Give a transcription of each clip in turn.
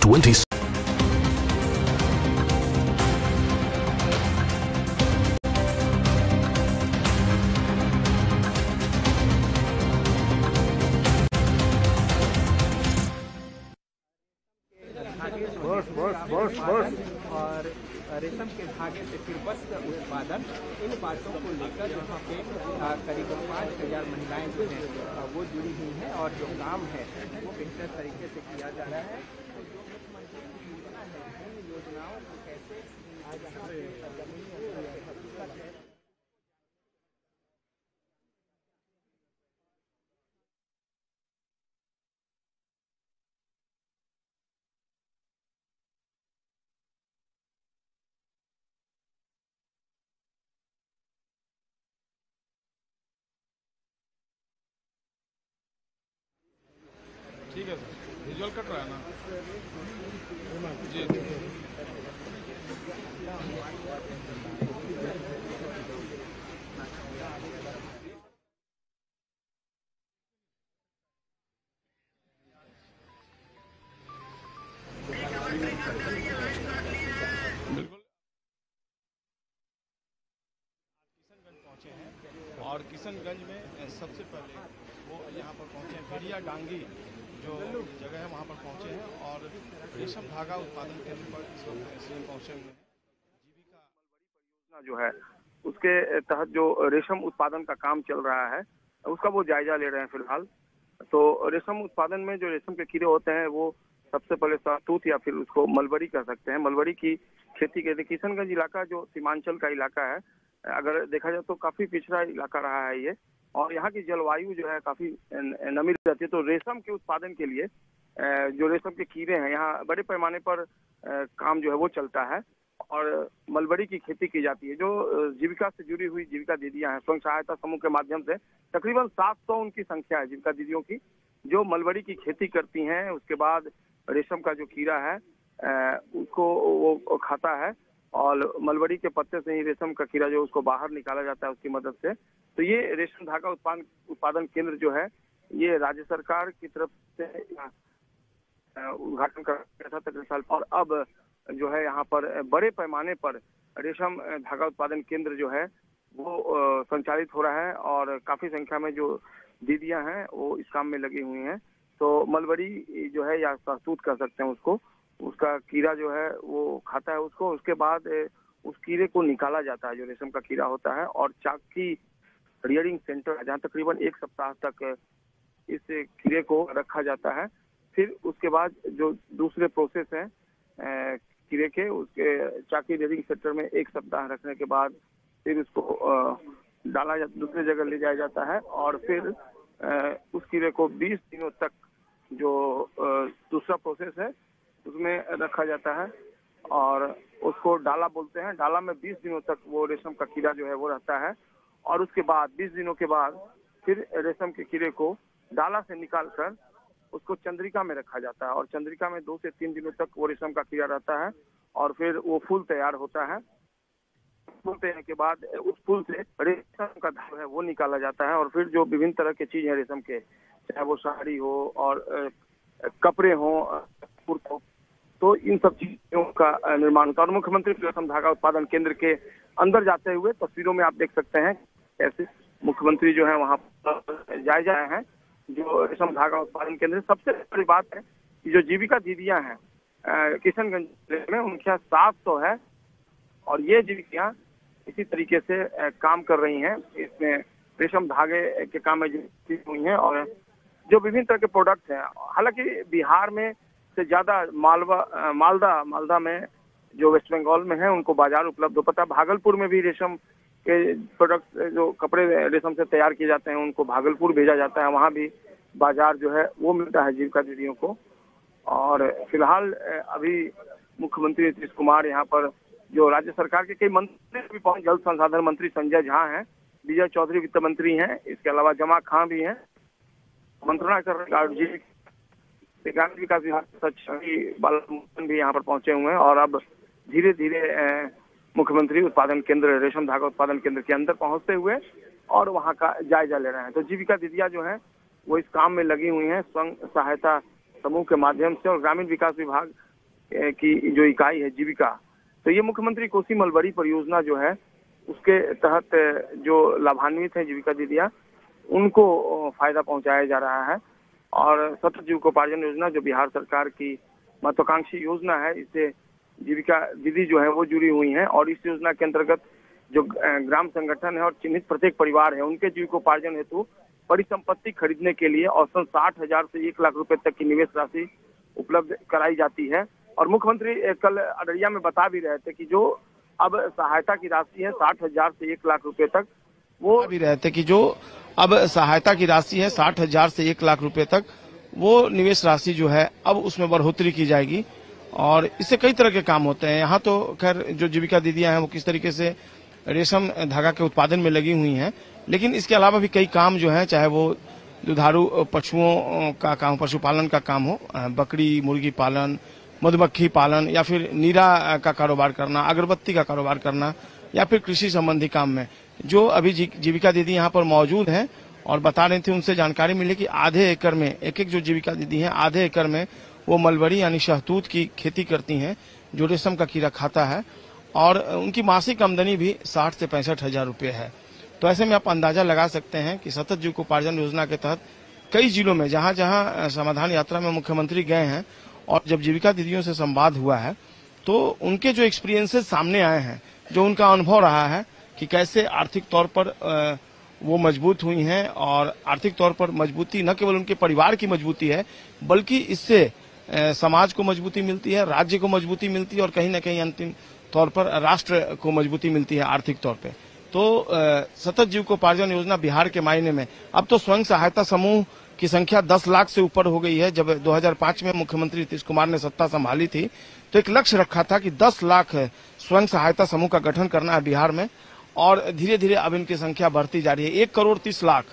20। और रेशम के धागे से फिर वस्त्र उत्पादन, इन बातों को लेकर यहाँ पे करीब 5,000 महिलाएं जो हैं वो जुड़ी हुई हैं और जो काम है वो बेहतर तरीके से किया जा रहा है। तो जो मुख्यमंत्री की योजना है, इन योजनाओं को कैसे आज यहाँ पे हकीकत है। ठीक है सर, विजुअल कट रहा है ना जी। बिल्कुल किशनगंज पहुंचे हैं और किशनगंज में सबसे पहले वो यहाँ पर पहुंचे हैं भेड़िया डांगी जो जगह है वहाँ पर पहुंचे हैं और रेशम धागा उत्पादन केंद्र पर इस वक्त सीएम पहुंचे हुए हैं। जीविका परियोजना जो है उसके तहत जो रेशम उत्पादन का काम चल रहा है उसका वो जायजा ले रहे हैं फिलहाल। तो रेशम उत्पादन में जो रेशम के कीड़े होते हैं वो सबसे पहले शहतूत या फिर उसको मलबरी कह सकते हैं, मलबरी की खेती के लिए किशनगंज इलाका जो सीमांचल का इलाका है, अगर देखा जाए तो काफी पिछड़ा इलाका रहा है ये, और यहाँ की जलवायु जो है काफी नमी रहती है। तो रेशम के उत्पादन के लिए जो रेशम के कीड़े हैं यहाँ बड़े पैमाने पर काम जो है वो चलता है और मलबरी की खेती की जाती है। जो जीविका से जुड़ी हुई जीविका दीदियां हैं, स्वयं सहायता समूह के माध्यम से तकरीबन 700 उनकी संख्या है जीविका दीदियों की, जो मलबरी की खेती करती हैं। उसके बाद रेशम का जो कीड़ा है उसको वो खाता है और मलबरी के पत्ते से ही रेशम का कीड़ा जो उसको बाहर निकाला जाता है उसकी मदद से। तो ये रेशम धागा उत्पादन केंद्र जो है ये राज्य सरकार की तरफ से उद्घाटन कर था पिछले साल, और अब जो है यहाँ पर बड़े पैमाने पर रेशम धागा उत्पादन केंद्र जो है वो संचालित हो रहा है और काफी संख्या में जो दीदियां हैं वो इस काम में लगी हुई हैं। तो मलबरी जो है या शहतूत कह सकते हैं उसको, उसका कीड़ा जो है वो खाता है उसको। उसके बाद उस कीड़े को निकाला जाता है जो रेशम का कीड़ा होता है, और चाकी रियरिंग सेंटर जहाँ तकरीबन 1 सप्ताह तक इस कीड़े को रखा जाता है। फिर उसके बाद जो दूसरे प्रोसेस हैं कीड़े के, उसके चाकी रियरिंग सेंटर में 1 सप्ताह रखने के बाद फिर उसको डाला दूसरी जगह ले जाया जाता है और फिर उस कीड़े को 20 दिनों तक जो दूसरा प्रोसेस है उसमें रखा जाता है और उसको डाला बोलते हैं। डाला में 20 दिनों तक वो रेशम का कीड़ा जो है वो रहता है और उसके बाद 20 दिनों के बाद फिर रेशम के कीड़े को डाला से निकालकर उसको चंद्रिका में रखा जाता है और चंद्रिका में 2 से 3 दिनों तक वो रेशम का कीड़ा रहता है और फिर वो फूल तैयार होता है। फूल तैयार के बाद उस फूल से रेशम का धागा है वो निकाला जाता है और फिर जो विभिन्न तरह के चीज है रेशम के, चाहे वो साड़ी हो और कपड़े हो, तो इन सब चीजों का निर्माण होता है। और मुख्यमंत्री रेशम धागा उत्पादन केंद्र के अंदर जाते हुए तस्वीरों में आप देख सकते हैं ऐसे मुख्यमंत्री जो है वहाँ पर जायजा आए हैं जो रेशम धागा उत्पादन केंद्र। सबसे बड़ी बात है कि जो जीविका दीदियां हैं किशनगंज जिले में उनकी 700 है और ये जीविका इसी तरीके से काम कर रही हैं। इसमें रेशम धागे के काम में जुटी हुई हैं और जो विभिन्न तरह के प्रोडक्ट हैं, हालांकि बिहार में से ज्यादा मालदा में जो वेस्ट बंगाल में है उनको बाजार उपलब्ध हो पाता है। भागलपुर में भी रेशम के प्रोडक्ट जो कपड़े रेशम से तैयार किए जाते हैं उनको भागलपुर भेजा जाता है, वहाँ भी बाजार जो है वो मिलता है जीविका दीदियों को। और फिलहाल अभी मुख्यमंत्री नीतीश कुमार यहाँ पर जो राज्य सरकार के कई मंत्री भी पहुंचे, जल संसाधन मंत्री संजय झा हैं, विजय चौधरी वित्त मंत्री हैं, इसके अलावा जमा खां भी हैं, मंत्रणा कर रहे ग्रामीण विकास विभाग सचिव बालामुकुंदन भी यहाँ पर पहुंचे हुए हैं और अब धीरे धीरे मुख्यमंत्री उत्पादन केंद्र रेशम धागा उत्पादन केंद्र के अंदर पहुंचते हुए और वहाँ का जायजा ले रहे हैं। तो जीविका दीदियां जो हैं वो इस काम में लगी हुई हैं स्वयं सहायता समूह के माध्यम से, और ग्रामीण विकास विभाग की जो इकाई है जीविका, तो ये मुख्यमंत्री कोसी मलबरी परियोजना जो है उसके तहत जो लाभान्वित है जीविका दीदियां, उनको फायदा पहुंचाया जा रहा है। और सतत जीविकोपार्जन योजना जो बिहार सरकार की महत्वाकांक्षी योजना है, इससे जीविका दीदी जो है वो जुड़ी हुई हैं। और इस योजना के अंतर्गत जो ग्राम संगठन है और चिन्हित प्रत्येक परिवार है, उनके जीविकोपार्जन हेतु परिसंपत्ति खरीदने के लिए औसतन 60,000 से 1 लाख रुपए तक की निवेश राशि उपलब्ध कराई जाती है। और मुख्यमंत्री कल अररिया में बता भी रहे थे कि जो अब सहायता की राशि है 60,000 से 1 लाख रुपए तक, वो भी रहे थे कि जो अब सहायता की राशि है 60,000 से 1 लाख रुपए तक, वो निवेश राशि जो है अब उसमें बढ़ोतरी की जाएगी। और इससे कई तरह के काम होते हैं। यहाँ तो खैर जो जीविका दीदियां हैं वो किस तरीके से रेशम धागा के उत्पादन में लगी हुई हैं, लेकिन इसके अलावा भी कई काम जो है, चाहे वो दुधारू पशुओं का काम, पशुपालन का काम हो, बकरी मुर्गी पालन, मधुमक्खी पालन, या फिर नीरा का कारोबार करना, अगरबत्ती का कारोबार करना, या फिर कृषि संबंधी काम में जो अभी जीविका दीदी यहाँ पर मौजूद हैं और बता रही थी, उनसे जानकारी मिली कि आधे एकड़ में, एक जो जीविका दीदी हैं आधे एकड़ में वो मलबरी यानी शहतूत की खेती करती हैं जो रेशम का कीड़ा खाता है, और उनकी मासिक आमदनी भी 60 से 65 हजार रुपये है। तो ऐसे में आप अंदाजा लगा सकते हैं कि सतत जीविकोपार्जन योजना के तहत कई जिलों में जहां जहां समाधान यात्रा में मुख्यमंत्री गए हैं और जब जीविका दीदियों से संवाद हुआ है तो उनके जो एक्सपीरियंसेस सामने आए हैं, जो उनका अनुभव रहा है कि कैसे आर्थिक तौर पर वो मजबूत हुई हैं, और आर्थिक तौर पर मजबूती न केवल उनके परिवार की मजबूती है बल्कि इससे समाज को मजबूती मिलती है, राज्य को मजबूती मिलती है, और कहीं न कहीं अंतिम तौर पर राष्ट्र को मजबूती मिलती है आर्थिक तौर पे। तो सतत जीविकोपार्जन योजना बिहार के मायने में अब तो स्वयं सहायता समूह की संख्या 10 लाख से ऊपर हो गई है। जब 2005 में मुख्यमंत्री नीतीश कुमार ने सत्ता संभाली थी तो एक लक्ष्य रखा था कि 10 लाख स्वयं सहायता समूह का गठन करना है बिहार में, और धीरे धीरे अब इनकी संख्या बढ़ती जा रही है। 1 करोड़ 30 लाख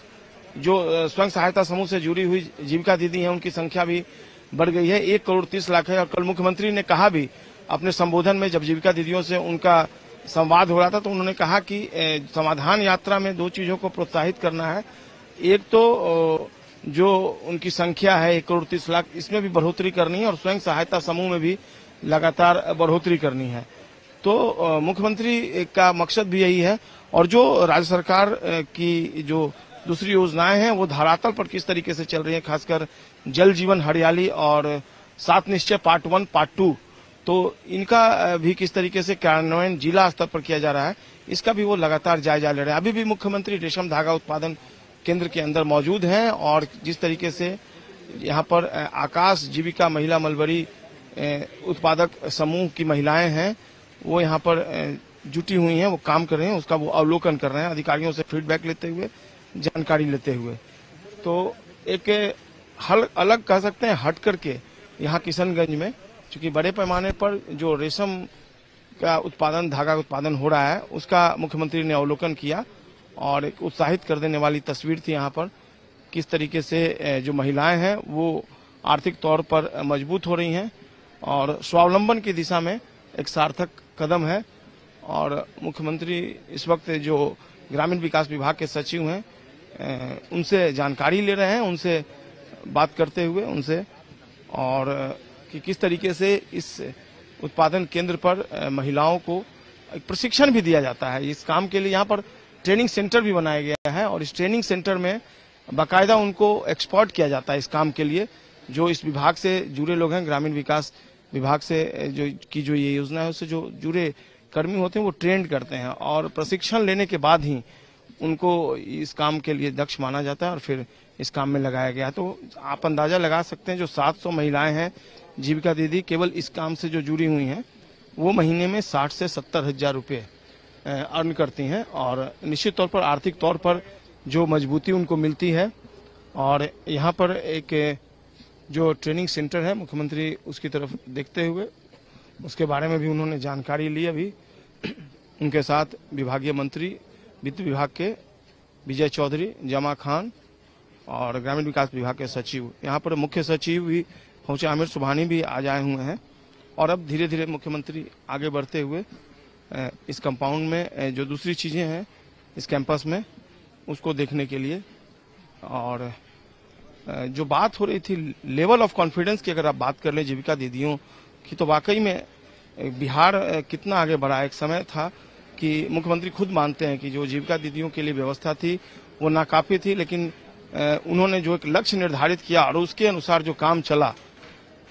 जो स्वयं सहायता समूह से जुड़ी हुई जीविका दीदी हैं उनकी संख्या भी बढ़ गई है, 1 करोड़ 30 लाख है। और कल मुख्यमंत्री ने कहा भी अपने संबोधन में, जब जीविका दीदियों से उनका संवाद हो रहा था, तो उन्होंने कहा कि समाधान यात्रा में 2 चीजों को प्रोत्साहित करना है। एक तो जो उनकी संख्या है 1 करोड़ 30 लाख, इसमें भी बढ़ोतरी करनी है, और स्वयं सहायता समूह में भी लगातार बढ़ोतरी करनी है। तो मुख्यमंत्री का मकसद भी यही है। और जो राज्य सरकार की जो दूसरी योजनाएं हैं वो धरातल पर किस तरीके से चल रही है, खासकर जल जीवन हरियाली और 7 निश्चय पार्ट 1 पार्ट 2, तो इनका भी किस तरीके से कार्यान्वयन जिला स्तर पर किया जा रहा है, इसका भी वो लगातार जायजा ले रहे हैं। अभी भी मुख्यमंत्री रेशम धागा उत्पादन केंद्र के अंदर मौजूद हैं, और जिस तरीके से यहाँ पर आकाश जीविका महिला मलबरी उत्पादक समूह की महिलाएं हैं वो यहाँ पर जुटी हुई हैं, वो काम कर रहे हैं, उसका वो अवलोकन कर रहे हैं, अधिकारियों से फीडबैक लेते हुए, जानकारी लेते हुए। तो एक अलग कह सकते हैं हट करके यहाँ किशनगंज में, चूंकि बड़े पैमाने पर जो रेशम का उत्पादन, धागा उत्पादन हो रहा है, उसका मुख्यमंत्री ने अवलोकन किया, और एक उत्साहित कर देने वाली तस्वीर थी यहाँ पर, किस तरीके से जो महिलाएं हैं वो आर्थिक तौर पर मजबूत हो रही हैं और स्वावलंबन की दिशा में एक सार्थक कदम है। और मुख्यमंत्री इस वक्त जो ग्रामीण विकास विभाग के सचिव हैं उनसे जानकारी ले रहे हैं, उनसे बात करते हुए उनसे, और कि किस तरीके से इस उत्पादन केंद्र पर महिलाओं को एक प्रशिक्षण भी दिया जाता है इस काम के लिए। यहाँ पर ट्रेनिंग सेंटर भी बनाया गया है, और इस ट्रेनिंग सेंटर में बाकायदा उनको एक्सपोर्ट किया जाता है इस काम के लिए। जो इस विभाग से जुड़े लोग हैं, ग्रामीण विकास विभाग से जो ये योजना है उससे जो जुड़े कर्मी होते हैं वो ट्रेंड करते हैं, और प्रशिक्षण लेने के बाद ही उनको इस काम के लिए दक्ष माना जाता है और फिर इस काम में लगाया गया। तो आप अंदाजा लगा सकते हैं जो 700 महिलाएं हैं जीविका दीदी केवल इस काम से जो जुड़ी हुई हैं वो महीने में 60 से 70 हजार रुपये अर्न करती हैं, और निश्चित तौर पर आर्थिक तौर पर जो मजबूती उनको मिलती है। और यहाँ पर एक जो ट्रेनिंग सेंटर है, मुख्यमंत्री उसकी तरफ देखते हुए उसके बारे में भी उन्होंने जानकारी ली। अभी उनके साथ विभागीय मंत्री वित्त विभाग के विजय चौधरी, जमा खान और ग्रामीण विकास विभाग के सचिव, यहाँ पर मुख्य सचिव भी पहुंचे, आमिर सुबहानी भी आज आए हुए हैं। और अब धीरे धीरे मुख्यमंत्री आगे बढ़ते हुए इस कंपाउंड में जो दूसरी चीजें हैं इस कैंपस में उसको देखने के लिए। और जो बात हो रही थी लेवल ऑफ कॉन्फिडेंस की, अगर आप बात कर लें जीविका दीदियों कि तो वाकई में बिहार कितना आगे बढ़ा। एक समय था कि मुख्यमंत्री खुद मानते हैं कि जो जीविका दीदियों के लिए व्यवस्था थी वो नाकाफी थी, लेकिन उन्होंने जो एक लक्ष्य निर्धारित किया और उसके अनुसार जो काम चला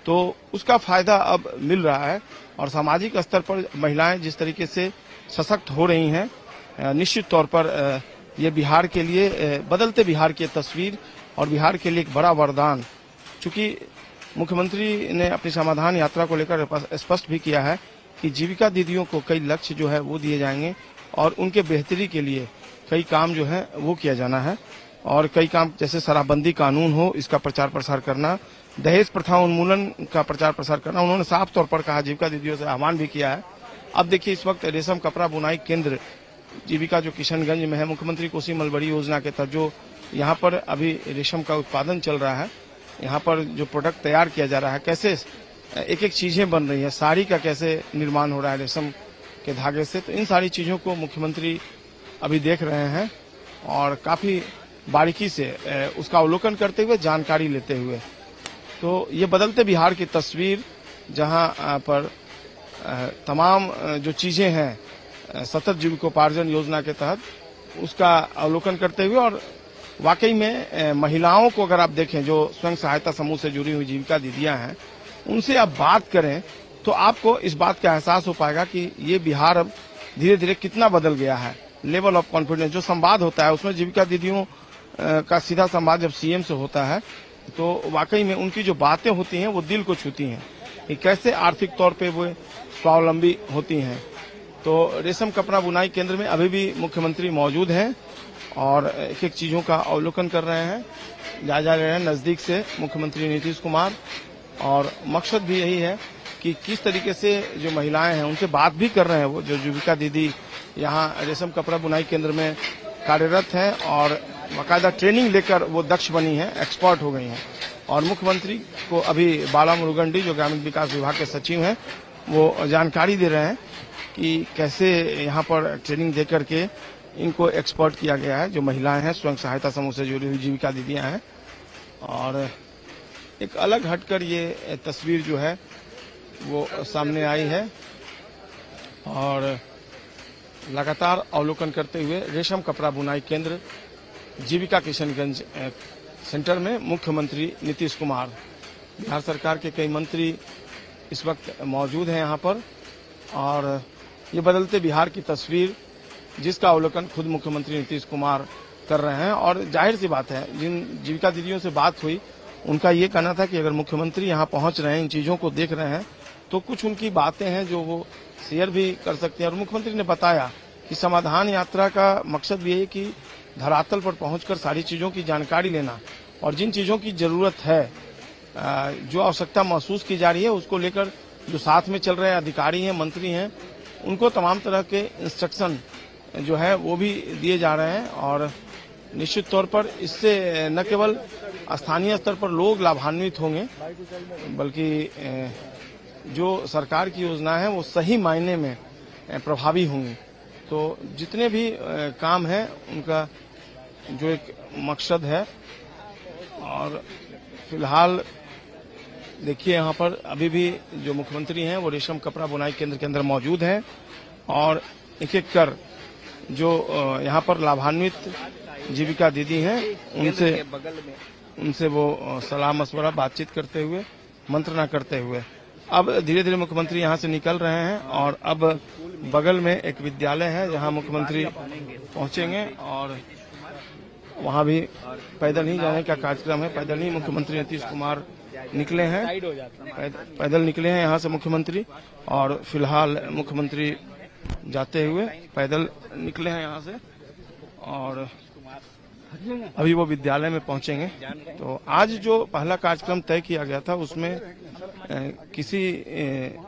तो उसका फायदा अब मिल रहा है। और सामाजिक स्तर पर महिलाएं जिस तरीके से सशक्त हो रही हैं, निश्चित तौर पर ये बिहार के लिए, बदलते बिहार की तस्वीर और बिहार के लिए एक बड़ा वरदान। चूंकि मुख्यमंत्री ने अपनी समाधान यात्रा को लेकर स्पष्ट भी किया है कि जीविका दीदियों को कई लक्ष्य जो है वो दिए जाएंगे और उनके बेहतरी के लिए कई काम जो है वो किया जाना है। और कई काम जैसे शराबबंदी कानून हो, इसका प्रचार प्रसार करना, दहेज प्रथा उन्मूलन का प्रचार प्रसार करना। उन्होंने साफ तौर पर कहा, जीविका दीदियों से आह्वान भी किया है। अब देखिए इस वक्त रेशम कपड़ा बुनाई केंद्र जीविका जो किशनगंज में है, मुख्यमंत्री कोसी मलबड़ी योजना के तहत जो यहाँ पर अभी रेशम का उत्पादन चल रहा है, यहाँ पर जो प्रोडक्ट तैयार किया जा रहा है, कैसे एक एक चीजें बन रही है, साड़ी का कैसे निर्माण हो रहा है रेशम के धागे से, तो इन सारी चीजों को मुख्यमंत्री अभी देख रहे हैं और काफी बारीकी से उसका अवलोकन करते हुए, जानकारी लेते हुए। तो ये बदलते बिहार की तस्वीर, जहां पर तमाम जो चीजें हैं सतत जीविकोपार्जन योजना के तहत, उसका अवलोकन करते हुए, और वाकई में महिलाओं को अगर आप देखें जो स्वयं सहायता समूह से जुड़ी हुई जीविका दीदियां हैं, उनसे आप बात करें तो आपको इस बात का एहसास हो पाएगा कि ये बिहार अब धीरे धीरे कितना बदल गया है। लेवल ऑफ कॉन्फिडेंस जो संवाद होता है उसमें जीविका दीदियों का सीधा संवाद जब सीएम से होता है तो वाकई में उनकी जो बातें होती हैं वो दिल को छूती हैं कि कैसे आर्थिक तौर पे वो स्वावलंबी होती हैं। तो रेशम कपड़ा बुनाई केंद्र में अभी भी मुख्यमंत्री मौजूद हैं और एक एक चीजों का अवलोकन कर रहे हैं, जायजा ले रहे हैं नजदीक से मुख्यमंत्री नीतीश कुमार। और मकसद भी यही है कि किस तरीके से जो महिलाएं हैं उनसे बात भी कर रहे हैं, वो जो जीविका दीदी यहाँ रेशम कपड़ा बुनाई केंद्र में कार्यरत हैं और बाकायदा ट्रेनिंग लेकर वो दक्ष बनी हैं, एक्सपर्ट हो गई हैं। और मुख्यमंत्री को अभी बाला मुरुगन डी जो ग्रामीण विकास विभाग के सचिव हैं वो जानकारी दे रहे हैं कि कैसे यहाँ पर ट्रेनिंग दे करके इनको एक्सपर्ट किया गया है। जो महिलाएं हैं स्वयं सहायता समूह से जुड़ी हुई जीविका दीदियां हैं, और एक अलग हटकर ये तस्वीर जो है वो सामने आई है। और लगातार अवलोकन करते हुए रेशम कपड़ा बुनाई केंद्र जीविका किशनगंज सेंटर में मुख्यमंत्री नीतीश कुमार, बिहार सरकार के कई मंत्री इस वक्त मौजूद हैं यहाँ पर। और ये बदलते बिहार की तस्वीर जिसका अवलोकन खुद मुख्यमंत्री नीतीश कुमार कर रहे हैं। और जाहिर सी बात है, जिन जीविका दीदियों से बात हुई उनका ये कहना था कि अगर मुख्यमंत्री यहाँ पहुंच रहे हैं, इन चीजों को देख रहे हैं, तो कुछ उनकी बातें हैं जो वो शेयर भी कर सकते हैं। और मुख्यमंत्री ने बताया कि समाधान यात्रा का मकसद भी है कि धरातल पर पहुंचकर सारी चीजों की जानकारी लेना और जिन चीजों की जरूरत है, जो आवश्यकता महसूस की जा रही है, उसको लेकर जो साथ में चल रहे अधिकारी हैं, मंत्री हैं, उनको तमाम तरह के इंस्ट्रक्शन जो है वो भी दिए जा रहे हैं। और निश्चित तौर पर इससे न केवल स्थानीय स्तर पर लोग लाभान्वित होंगे, बल्कि जो सरकार की योजना है वो सही मायने में प्रभावी होंगी। तो जितने भी काम हैं उनका जो एक मकसद है। और फिलहाल देखिए यहाँ पर अभी भी जो मुख्यमंत्री हैं वो रेशम कपड़ा बुनाई केंद्र के अंदर मौजूद हैं और एक एक कर जो यहाँ पर लाभान्वित जीविका दीदी हैं उनसे वो सलाह मशवरा बातचीत करते हुए, मंत्रणा करते हुए अब धीरे धीरे मुख्यमंत्री यहाँ से निकल रहे हैं। और अब बगल में एक विद्यालय है जहाँ मुख्यमंत्री पहुंचेंगे और वहाँ भी पैदल ही जाने का कार्यक्रम है। पैदल ही मुख्यमंत्री नीतीश कुमार निकले हैं, पैदल निकले हैं यहाँ से मुख्यमंत्री। और फिलहाल मुख्यमंत्री जाते हुए पैदल निकले हैं यहाँ से और अभी वो विद्यालय में पहुंचेंगे। तो आज जो पहला कार्यक्रम तय किया गया था उसमें किसी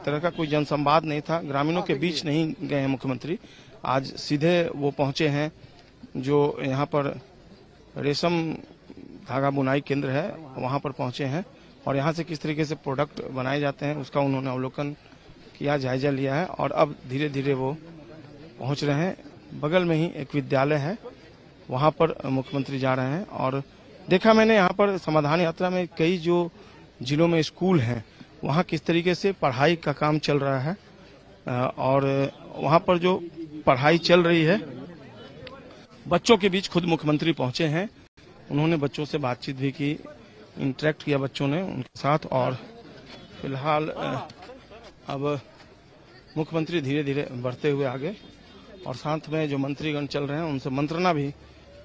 तरह का कोई जनसंवाद नहीं था, ग्रामीणों के बीच नहीं गए हैं मुख्यमंत्री। आज सीधे वो पहुंचे हैं जो यहाँ पर रेशम धागा बुनाई केंद्र है वहाँ पर पहुंचे हैं और यहाँ से किस तरीके से प्रोडक्ट बनाए जाते हैं उसका उन्होंने अवलोकन किया, जायजा लिया है। और अब धीरे धीरे वो पहुंच रहे हैं। बगल में ही एक विद्यालय है, वहाँ पर मुख्यमंत्री जा रहे हैं। और देखा मैंने यहाँ पर समाधान यात्रा में कई जो जिलों में स्कूल हैं वहाँ किस तरीके से पढ़ाई का काम चल रहा है और वहाँ पर जो पढ़ाई चल रही है, बच्चों के बीच खुद मुख्यमंत्री पहुंचे हैं। उन्होंने बच्चों से बातचीत भी की, इंटरेक्ट किया बच्चों ने उनके साथ। और फिलहाल अब मुख्यमंत्री धीरे धीरे बढ़ते हुए आगे, और साथ में जो मंत्रीगण चल रहे हैं उनसे मंत्रणा भी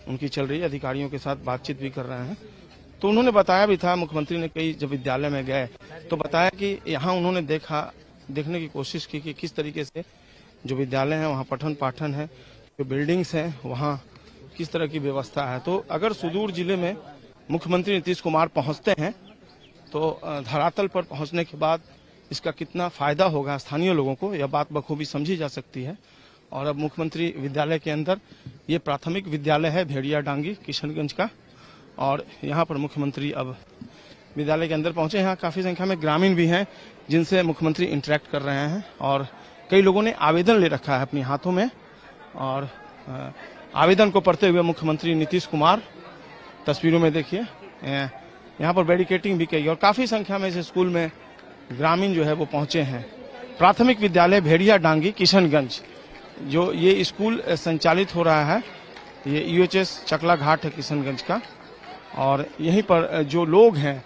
उनकी चल रही है, अधिकारियों के साथ बातचीत भी कर रहे हैं। तो उन्होंने बताया भी था, मुख्यमंत्री ने कई जब विद्यालय में गए तो बताया कि यहाँ उन्होंने देखने की कोशिश की कि किस तरीके से जो विद्यालय है वहाँ पठन पाठन है, जो बिल्डिंग्स हैं वहाँ किस तरह की व्यवस्था है। तो अगर सुदूर जिले में मुख्यमंत्री नीतीश कुमार पहुँचते हैं तो धरातल पर पहुँचने के बाद इसका कितना फायदा होगा स्थानीय लोगों को, यह बात बखूबी समझी जा सकती है। और अब मुख्यमंत्री विद्यालय के अंदर, ये प्राथमिक विद्यालय है भेड़िया डांगी किशनगंज का, और यहाँ पर मुख्यमंत्री अब विद्यालय के अंदर पहुंचे। यहाँ काफी संख्या में ग्रामीण भी हैं जिनसे मुख्यमंत्री इंटरेक्ट कर रहे हैं, और कई लोगों ने आवेदन ले रखा है अपने हाथों में। और आवेदन को पढ़ते हुए मुख्यमंत्री नीतीश कुमार, तस्वीरों में देखिए, यहाँ पर बैरिकेटिंग भी की, और काफी संख्या में इस स्कूल में ग्रामीण जो है वो पहुंचे हैं। प्राथमिक विद्यालय भेड़िया डांगी किशनगंज, जो ये स्कूल संचालित हो रहा है, ये UHS चकला घाट है किशनगंज का। और यहीं पर जो लोग हैं,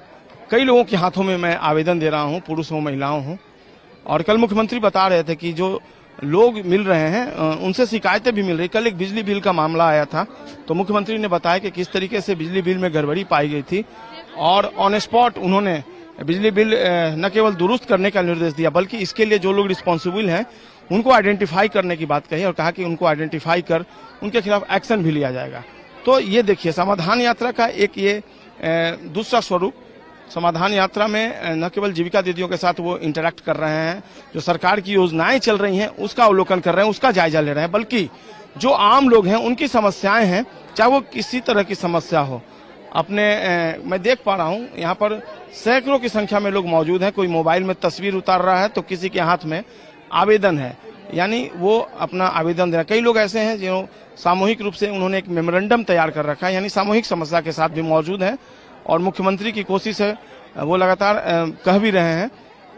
कई लोगों के हाथों में मैं आवेदन दे रहा हूं, पुरुष हो महिलाओं हूं। और कल मुख्यमंत्री बता रहे थे कि जो लोग मिल रहे हैं उनसे शिकायतें भी मिल रही। कल एक बिजली बिल का मामला आया था, तो मुख्यमंत्री ने बताया कि किस तरीके से बिजली बिल में गड़बड़ी पाई गई थी, और ऑन स्पॉट उन्होंने बिजली बिल न केवल दुरुस्त करने का निर्देश दिया, बल्कि इसके लिए जो लोग रिस्पॉन्सिबल हैं उनको आइडेंटिफाई करने की बात कही, और कहा कि उनको आइडेंटिफाई कर उनके खिलाफ एक्शन भी लिया जाएगा। तो ये देखिए, समाधान यात्रा का एक ये दूसरा स्वरूप। समाधान यात्रा में न केवल जीविका दीदियों के साथ वो इंटरेक्ट कर रहे हैं, जो सरकार की योजनाएं चल रही हैं उसका अवलोकन कर रहे हैं, उसका जायजा ले रहे हैं, बल्कि जो आम लोग हैं उनकी समस्याएं हैं, चाहे वो किसी तरह की समस्या हो। मैं देख पा रहा हूँ यहाँ पर सैकड़ों की संख्या में लोग मौजूद हैं। कोई मोबाइल में तस्वीर उतार रहा है तो किसी के हाथ में आवेदन है, यानी वो अपना आवेदन दे रहा है। कई लोग ऐसे हैं जो सामूहिक रूप से उन्होंने एक मेमोरेंडम तैयार कर रखा है, यानी सामूहिक समस्या के साथ भी मौजूद हैं। और मुख्यमंत्री की कोशिश है, वो लगातार कह भी रहे हैं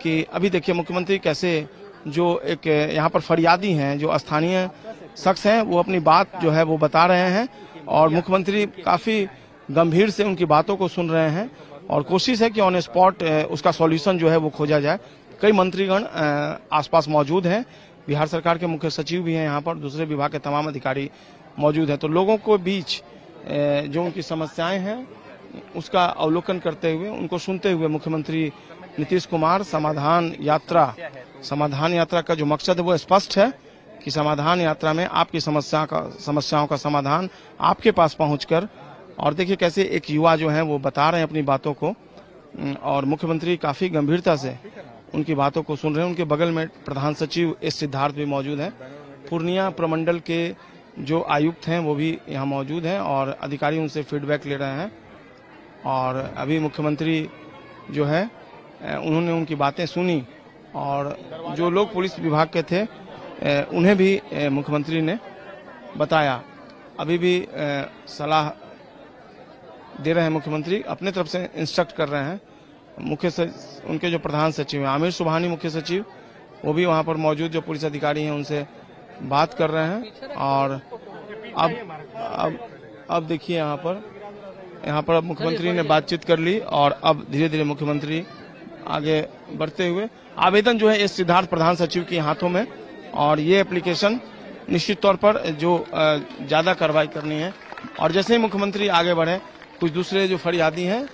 कि अभी देखिए मुख्यमंत्री कैसे, जो एक यहाँ पर फरियादी हैं, जो स्थानीय शख्स हैं, वो अपनी बात जो है वो बता रहे हैं, और मुख्यमंत्री काफी गंभीर से उनकी बातों को सुन रहे हैं, और कोशिश है कि ऑन स्पॉट उसका सॉल्यूशन जो है वो खोजा जाए। कई मंत्रीगण आसपास मौजूद हैं, बिहार सरकार के मुख्य सचिव भी हैं यहाँ पर, दूसरे विभाग के तमाम अधिकारी मौजूद हैं। तो लोगों को बीच जो उनकी समस्याएं हैं उसका अवलोकन करते हुए, उनको सुनते हुए मुख्यमंत्री नीतीश कुमार समाधान यात्रा का जो मकसद है वो स्पष्ट है कि समाधान यात्रा में आपकी समस्याओं का समाधान आपके पास पहुंचकर। और देखिए कैसे एक युवा जो है वो बता रहे हैं अपनी बातों को, और मुख्यमंत्री काफी गंभीरता से उनकी बातों को सुन रहे हैं। उनके बगल में प्रधान सचिव एस सिद्धार्थ भी मौजूद हैं। पूर्णिया प्रमंडल के जो आयुक्त हैं वो भी यहाँ मौजूद हैं, और अधिकारी उनसे फीडबैक ले रहे हैं। और अभी मुख्यमंत्री जो है उन्होंने उनकी बातें सुनी, और जो लोग पुलिस विभाग के थे उन्हें भी मुख्यमंत्री ने बताया। अभी भी सलाह दे रहे हैं मुख्यमंत्री, अपने तरफ से इंस्ट्रक्ट कर रहे हैं। उनके जो प्रधान सचिव हैं, आमिर सुबहानी मुख्य सचिव, वो भी वहाँ पर मौजूद जो पुलिस अधिकारी हैं उनसे बात कर रहे हैं। और अब देखिए यहाँ पर अब मुख्यमंत्री ने बातचीत कर ली, और अब धीरे धीरे मुख्यमंत्री आगे बढ़ते हुए, आवेदन जो है इस सिद्धार्थ प्रधान सचिव के हाथों में, और ये एप्लीकेशन निश्चित तौर पर जो ज्यादा कार्रवाई करनी है। और जैसे ही मुख्यमंत्री आगे बढ़े, कुछ दूसरे जो फरियादी हैं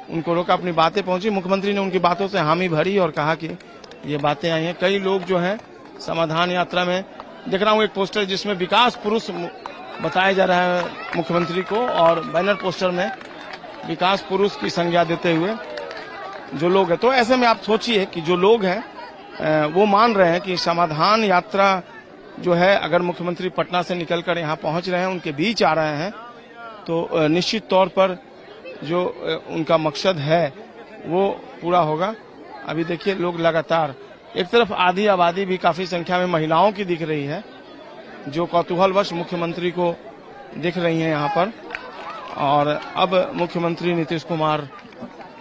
उनको रोका, अपनी बातें पहुंची, मुख्यमंत्री ने उनकी बातों से हामी भरी और कहा कि ये बातें आई हैं। कई लोग जो हैं समाधान यात्रा में, देख रहा हूँ एक पोस्टर जिसमें विकास पुरुष बताया जा रहा है मुख्यमंत्री को, और बैनर पोस्टर में विकास पुरुष की संज्ञा देते हुए जो लोग हैं। तो ऐसे में आप सोचिए कि जो लोग हैं वो मान रहे हैं कि समाधान यात्रा जो है, अगर मुख्यमंत्री पटना से निकलकर यहाँ पहुंच रहे हैं, उनके बीच आ रहे हैं, तो निश्चित तौर पर जो उनका मकसद है वो पूरा होगा। अभी देखिए लोग लगातार, एक तरफ आधी आबादी भी काफी संख्या में महिलाओं की दिख रही है, जो कौतूहलवश मुख्यमंत्री को दिख रही हैं यहाँ पर। और अब मुख्यमंत्री नीतीश कुमार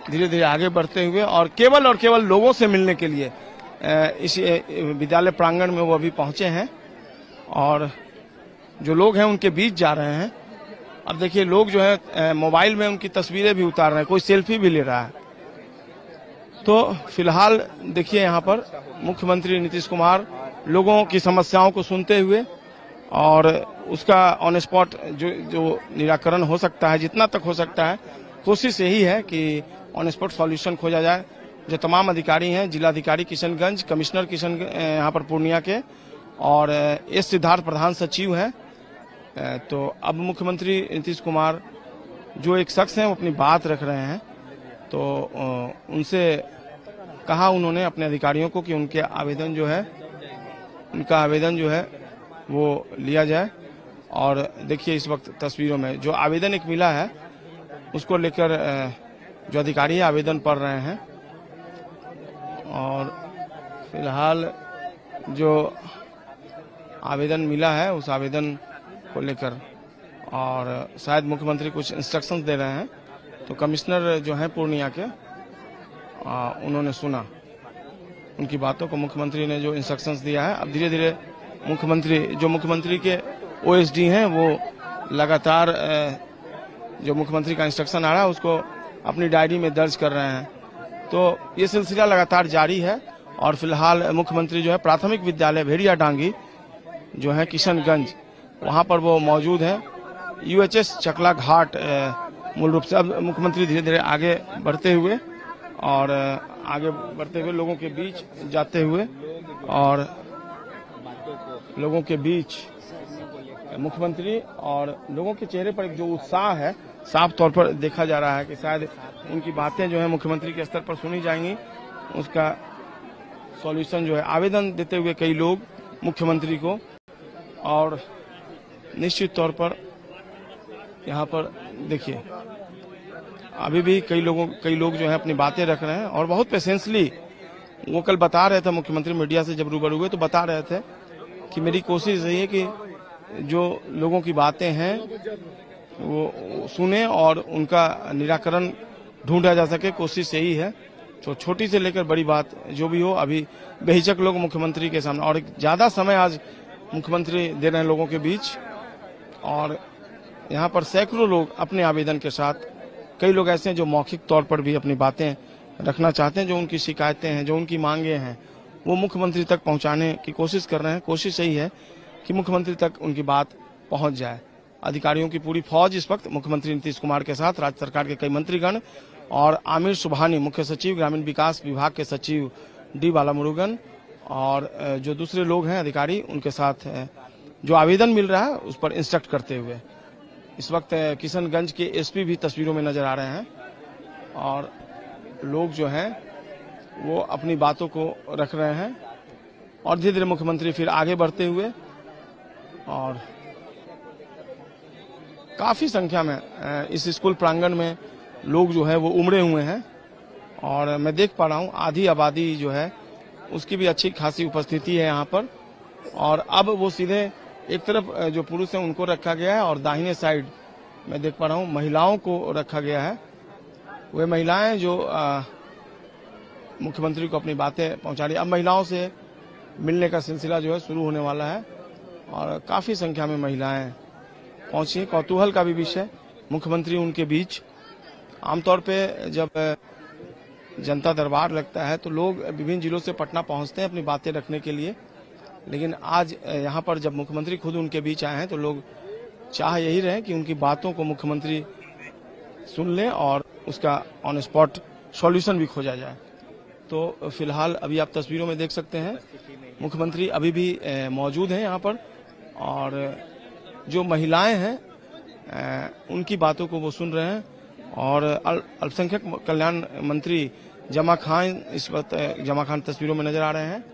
धीरे धीरे आगे बढ़ते हुए और केवल लोगों से मिलने के लिए इस विद्यालय प्रांगण में वो अभी पहुंचे हैं और जो लोग हैं उनके बीच जा रहे हैं। अब देखिए लोग जो है मोबाइल में उनकी तस्वीरें भी उतार रहे हैं, कोई सेल्फी भी ले रहा है। तो फिलहाल देखिए यहाँ पर मुख्यमंत्री नीतीश कुमार लोगों की समस्याओं को सुनते हुए और उसका ऑन स्पॉट जो निराकरण हो सकता है, जितना तक हो सकता है, कोशिश यही है कि ऑन स्पॉट सॉल्यूशन खोजा जाए। जो तमाम अधिकारी हैं, जिलाधिकारी किशनगंज, कमिश्नर यहाँ पर पूर्णिया के और एस सिद्धार्थ प्रधान सचिव हैं। तो अब मुख्यमंत्री नीतीश कुमार जो एक शख्स हैं वो अपनी बात रख रहे हैं। तो उनसे कहा उन्होंने अपने अधिकारियों को कि उनका आवेदन जो है वो लिया जाए। और देखिए इस वक्त तस्वीरों में जो आवेदन एक मिला है उसको लेकर जो अधिकारी है आवेदन पढ़ रहे हैं। और फिलहाल जो आवेदन मिला है उस आवेदन को लेकर और शायद मुख्यमंत्री कुछ इंस्ट्रक्शंस दे रहे हैं। तो कमिश्नर जो हैं पूर्णिया के उन्होंने सुना उनकी बातों को, मुख्यमंत्री ने जो इंस्ट्रक्शंस दिया है। अब धीरे धीरे मुख्यमंत्री के ओएसडी हैं वो लगातार जो मुख्यमंत्री का इंस्ट्रक्शन आ रहा है उसको अपनी डायरी में दर्ज कर रहे हैं। तो ये सिलसिला लगातार जारी है और फिलहाल मुख्यमंत्री जो है प्राथमिक विद्यालय भेड़िया डांगी जो है किशनगंज, वहां पर वो मौजूद है। यूएचएस चकला घाट मूल रूप से अब मुख्यमंत्री धीरे धीरे आगे बढ़ते हुए लोगों के बीच जाते हुए और लोगों के बीच मुख्यमंत्री और लोगों के चेहरे पर एक जो उत्साह है साफ तौर पर देखा जा रहा है कि शायद उनकी बातें जो है मुख्यमंत्री के स्तर पर सुनी जाएंगी। उसका सॉल्यूशन जो है आवेदन देते हुए कई लोग मुख्यमंत्री को, और निश्चित तौर पर यहाँ पर देखिए अभी भी कई लोग जो है अपनी बातें रख रहे हैं और बहुत पेशेंसली वो कल बता रहे थे। मुख्यमंत्री मीडिया से जब रूबरू हुए तो बता रहे थे कि मेरी कोशिश यही है कि जो लोगों की बातें हैं वो सुने और उनका निराकरण ढूंढा जा सके, कोशिश यही है। तो छोटी से लेकर बड़ी बात जो भी हो, अभी बेहिचक लोग मुख्यमंत्री के सामने, और ज्यादा समय आज मुख्यमंत्री दे रहे हैं लोगों के बीच। और यहाँ पर सैकड़ों लोग अपने आवेदन के साथ, कई लोग ऐसे हैं जो मौखिक तौर पर भी अपनी बातें रखना चाहते हैं, जो उनकी शिकायतें हैं, जो उनकी मांगे हैं, वो मुख्यमंत्री तक पहुंचाने की कोशिश कर रहे हैं। कोशिश यही है कि मुख्यमंत्री तक उनकी बात पहुंच जाए। अधिकारियों की पूरी फौज इस वक्त मुख्यमंत्री नीतीश कुमार के साथ, राज्य सरकार के कई मंत्रीगण और आमिर सुबहानी मुख्य सचिव ग्रामीण विकास विभाग के सचिव डी बालामुरुगन और जो दूसरे लोग हैं अधिकारी, उनके साथ जो आवेदन मिल रहा है उस पर इंस्ट्रक्ट करते हुए इस वक्त किशनगंज के एसपी भी तस्वीरों में नजर आ रहे हैं। और लोग जो हैं वो अपनी बातों को रख रहे हैं और धीरे धीरे मुख्यमंत्री फिर आगे बढ़ते हुए, और काफी संख्या में इस स्कूल प्रांगण में लोग जो है वो उमड़े हुए हैं। और मैं देख पा रहा हूँ आधी आबादी जो है उसकी भी अच्छी खासी उपस्थिति है यहाँ पर। और अब वो सीधे एक तरफ जो पुरुष हैं उनको रखा गया है और दाहिने साइड मैं देख पा रहा हूँ महिलाओं को रखा गया है। वे महिलाएं जो मुख्यमंत्री को अपनी बातें पहुंचा रही। अब महिलाओं से मिलने का सिलसिला जो है शुरू होने वाला है और काफी संख्या में महिलाएं पहुंची। कौतूहल का भी विषय, मुख्यमंत्री उनके बीच। आमतौर पे जब जनता दरबार लगता है तो लोग विभिन्न जिलों से पटना पहुंचते हैं अपनी बातें रखने के लिए, लेकिन आज यहाँ पर जब मुख्यमंत्री खुद उनके बीच आए हैं तो लोग चाह यही रहे कि उनकी बातों को मुख्यमंत्री सुन लें और उसका ऑन स्पॉट सॉल्यूशन भी खोजा जाए। तो फिलहाल अभी आप तस्वीरों में देख सकते हैं मुख्यमंत्री अभी भी मौजूद हैं यहाँ पर, और जो महिलाएं हैं उनकी बातों को वो सुन रहे हैं। और अल्पसंख्यक कल्याण मंत्री जमा खान तस्वीरों में नजर आ रहे हैं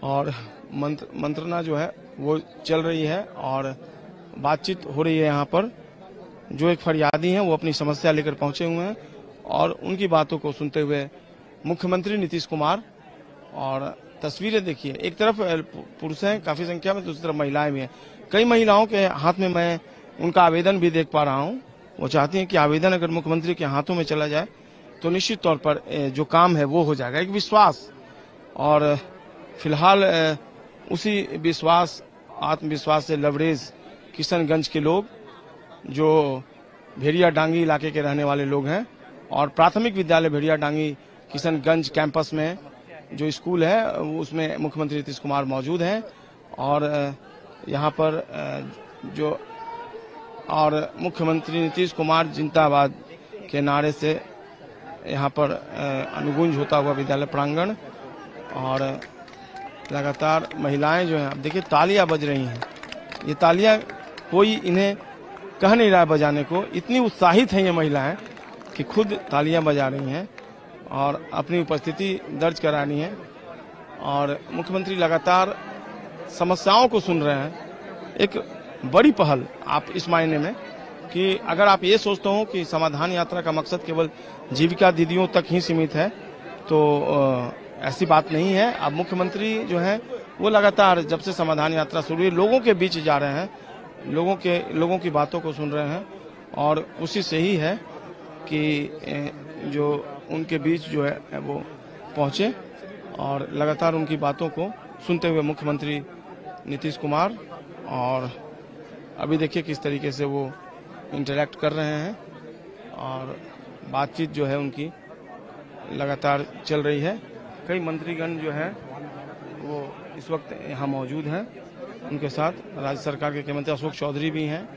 और मंत्रणा जो है वो चल रही है और बातचीत हो रही है। यहाँ पर जो एक फरियादी हैं वो अपनी समस्या लेकर पहुंचे हुए हैं और उनकी बातों को सुनते हुए मुख्यमंत्री नीतीश कुमार। और तस्वीरें देखिए, एक तरफ पुरुष हैं काफी संख्या में, दूसरी तरफ महिलाएं भी हैं। कई महिलाओं के हाथ में मैं उनका आवेदन भी देख पा रहा हूं। वो चाहती हैं कि आवेदन अगर मुख्यमंत्री के हाथों में चला जाए तो निश्चित तौर पर जो काम है वो हो जाएगा। एक विश्वास, और फिलहाल उसी विश्वास, आत्मविश्वास से लबरेज किशनगंज के लोग, जो भेड़िया डांगी इलाके के रहने वाले लोग हैं, और प्राथमिक विद्यालय भेड़िया डांगी किशनगंज कैंपस में जो स्कूल है उसमें मुख्यमंत्री नीतीश कुमार मौजूद हैं, और यहाँ पर जो और मुख्यमंत्री नीतीश कुमार जिंदाबाद के नारे से यहाँ पर अनुगूंज होता हुआ विद्यालय प्रांगण, और लगातार महिलाएं जो हैं, अब देखिए तालियां बज रही हैं। ये तालियां कोई इन्हें कह नहीं रहा है बजाने को, इतनी उत्साहित हैं ये महिलाएं कि खुद तालियां बजा रही हैं और अपनी उपस्थिति दर्ज करा रही हैं। और मुख्यमंत्री लगातार समस्याओं को सुन रहे हैं। एक बड़ी पहल आप इस मायने में कि अगर आप ये सोचते हो कि समाधान यात्रा का मकसद केवल जीविका दीदियों तक ही सीमित है, तो ऐसी बात नहीं है। अब मुख्यमंत्री जो है वो लगातार जब से समाधान यात्रा शुरू हुई लोगों के बीच जा रहे हैं, लोगों की बातों को सुन रहे हैं, और उसी से ही है कि जो उनके बीच जो है वो पहुंचे और लगातार उनकी बातों को सुनते हुए मुख्यमंत्री नीतीश कुमार। और अभी देखिए किस तरीके से वो इंटरैक्ट कर रहे हैं, और बातचीत जो है उनकी लगातार चल रही है। कई मंत्रीगण जो है वो इस वक्त यहाँ मौजूद हैं, उनके साथ राज्य सरकार के मंत्री अशोक चौधरी भी हैं,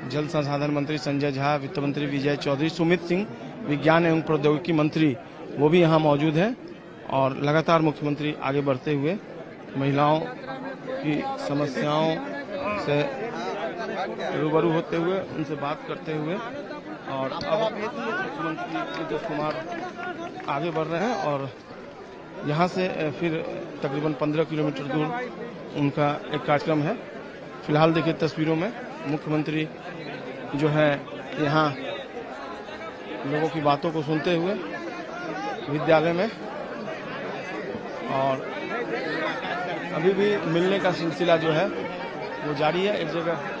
जल संसाधन मंत्री संजय झा, वित्त मंत्री विजय चौधरी, सुमित सिंह विज्ञान एवं प्रौद्योगिकी मंत्री वो भी यहाँ मौजूद हैं। और लगातार मुख्यमंत्री आगे बढ़ते हुए महिलाओं की समस्याओं से रूबरू होते हुए उनसे बात करते हुए, और अब मुख्यमंत्री नीतीश कुमार आगे बढ़ रहे हैं, और यहाँ से फिर तकरीबन 15 किलोमीटर दूर उनका एक कार्यक्रम है। फिलहाल देखिए तस्वीरों में मुख्यमंत्री जो है यहाँ लोगों की बातों को सुनते हुए विद्यालय में, और अभी भी मिलने का सिलसिला जो है वो जारी है। एक जगह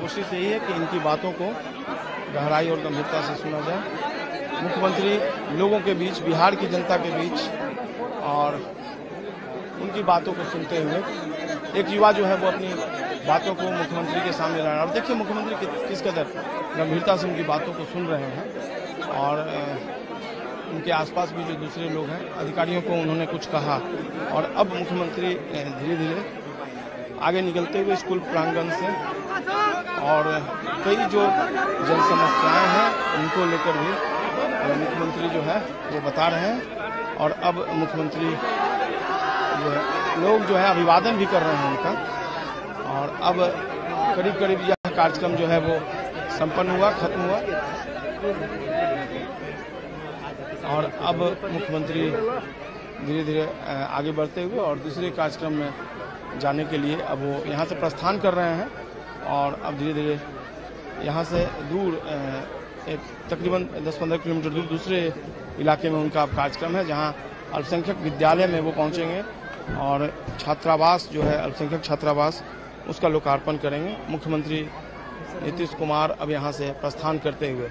कोशिश यही है कि इनकी बातों को गहराई और गंभीरता से सुना जाए। मुख्यमंत्री लोगों के बीच, बिहार की जनता के बीच, और उनकी बातों को सुनते हुए एक युवा जो है वो अपनी बातों को मुख्यमंत्री के सामने ला रहा है। और देखिए मुख्यमंत्री किस कदर गंभीरता से उनकी बातों को सुन रहे हैं, और उनके आसपास भी जो दूसरे लोग हैं, अधिकारियों को उन्होंने कुछ कहा। और अब मुख्यमंत्री धीरे धीरे आगे निकलते हुए स्कूल प्रांगण से, और कई जो जन समस्याएं हैं उनको लेकर भी मुख्यमंत्री जो है वो बता रहे हैं। और अब मुख्यमंत्री जो है लोग जो है अभिवादन भी कर रहे हैं उनका, और अब करीब करीब यह कार्यक्रम जो है वो संपन्न हुआ, खत्म हुआ, और अब मुख्यमंत्री धीरे धीरे आगे बढ़ते हुए और दूसरे कार्यक्रम में जाने के लिए अब वो यहाँ से प्रस्थान कर रहे हैं। और अब धीरे धीरे यहाँ से दूर एक तकरीबन 10-15 किलोमीटर दूर दूसरे इलाके में उनका अब कार्यक्रम है, जहाँ अल्पसंख्यक विद्यालय में वो पहुँचेंगे और छात्रावास जो है अल्पसंख्यक छात्रावास उसका लोकार्पण करेंगे मुख्यमंत्री नीतीश कुमार अब यहाँ से प्रस्थान करते हुए।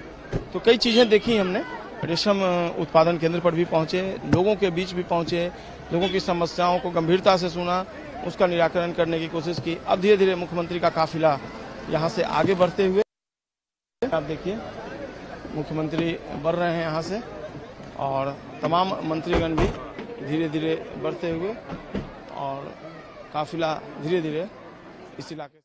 तो कई चीज़ें देखी हमने, रेशम उत्पादन केंद्र पर भी पहुँचे, लोगों के बीच भी पहुँचे, लोगों की समस्याओं को गंभीरता से सुना, उसका निराकरण करने की कोशिश की। अब धीरे धीरे मुख्यमंत्री का काफिला यहाँ से आगे बढ़ते हुए, आप देखिए मुख्यमंत्री बढ़ रहे हैं यहाँ से, और तमाम मंत्रीगण भी धीरे धीरे बढ़ते हुए, और काफिला धीरे धीरे इस इलाके